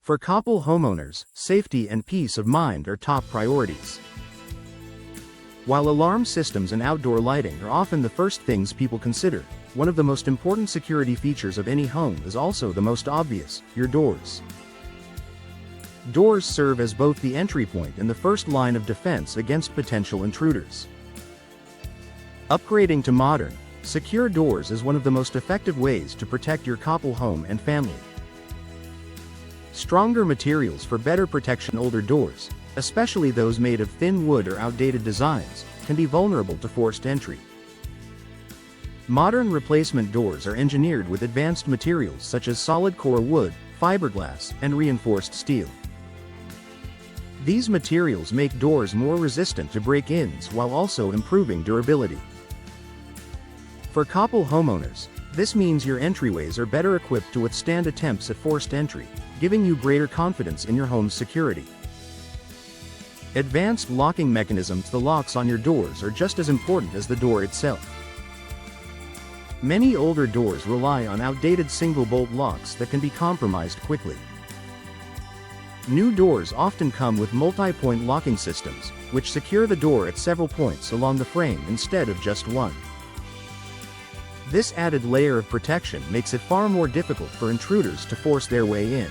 For Coppell homeowners, safety and peace of mind are top priorities. While alarm systems and outdoor lighting are often the first things people consider, one of the most important security features of any home is also the most obvious: your doors. Doors serve as both the entry point and the first line of defense against potential intruders. Upgrading to modern, secure doors is one of the most effective ways to protect your Coppell home and family. Stronger materials for better protection. Older doors, especially those made of thin wood or outdated designs, can be vulnerable to forced entry. Modern replacement doors are engineered with advanced materials such as solid core wood, fiberglass, and reinforced steel. These materials make doors more resistant to break-ins while also improving durability. For Coppell homeowners, this means your entryways are better equipped to withstand attempts at forced entry, giving you greater confidence in your home's security. Advanced locking mechanisms. The locks on your doors are just as important as the door itself. Many older doors rely on outdated single-bolt locks that can be compromised quickly. New doors often come with multi-point locking systems, which secure the door at several points along the frame instead of just one. This added layer of protection makes it far more difficult for intruders to force their way in.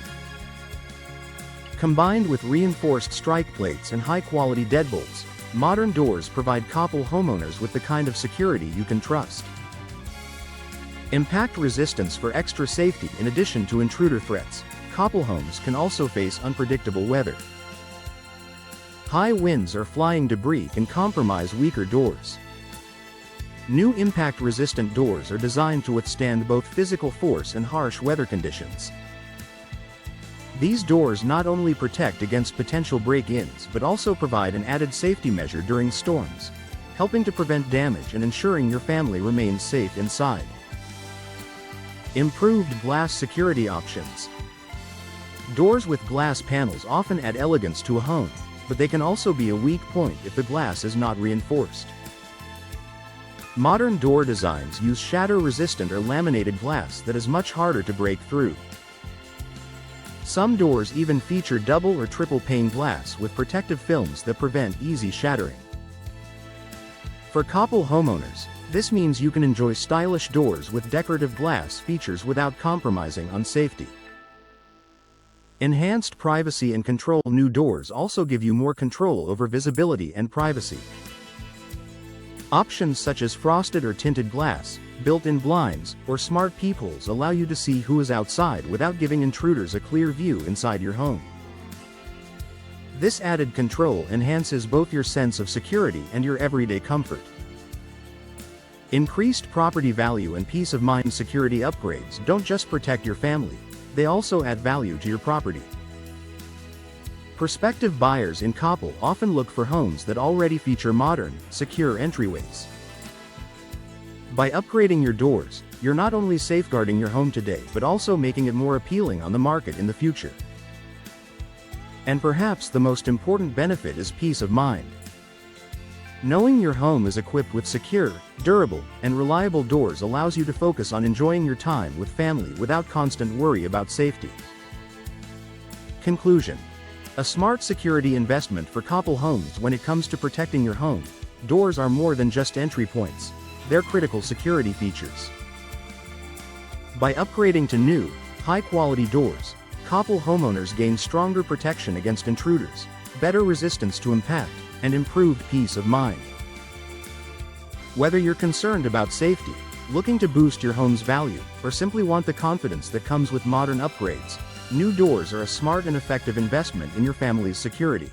Combined with reinforced strike plates and high-quality deadbolts, modern doors provide Coppell homeowners with the kind of security you can trust. Impact resistance. For extra safety. In addition to intruder threats, Coppell homes can also face unpredictable weather. High winds or flying debris can compromise weaker doors. New impact-resistant doors are designed to withstand both physical force and harsh weather conditions. These doors not only protect against potential break-ins but also provide an added safety measure during storms, helping to prevent damage and ensuring your family remains safe inside. Improved glass security options. Doors with glass panels often add elegance to a home, but they can also be a weak point if the glass is not reinforced. Modern door designs use shatter-resistant or laminated glass that is much harder to break through. Some doors even feature double or triple pane glass with protective films that prevent easy shattering. For Coppell homeowners, this means you can enjoy stylish doors with decorative glass features without compromising on safety. Enhanced privacy and control. New doors also give you more control over visibility and privacy. Options such as frosted or tinted glass, built-in blinds, or smart peepholes allow you to see who is outside without giving intruders a clear view inside your home. This added control enhances both your sense of security and your everyday comfort. Increased property value and peace of mind. Security upgrades don't just protect your family, they also add value to your property. Prospective buyers in Coppell often look for homes that already feature modern, secure entryways. By upgrading your doors, you're not only safeguarding your home today but also making it more appealing on the market in the future. And perhaps the most important benefit is peace of mind. Knowing your home is equipped with secure, durable, and reliable doors allows you to focus on enjoying your time with family without constant worry about safety. Conclusion: a smart security investment for Coppell homes. When it comes to protecting your home, doors are more than just entry points, they're critical security features. By upgrading to new, high-quality doors, Coppell homeowners gain stronger protection against intruders, better resistance to impact, and improved peace of mind. Whether you're concerned about safety, looking to boost your home's value, or simply want the confidence that comes with modern upgrades, new doors are a smart and effective investment in your family's security.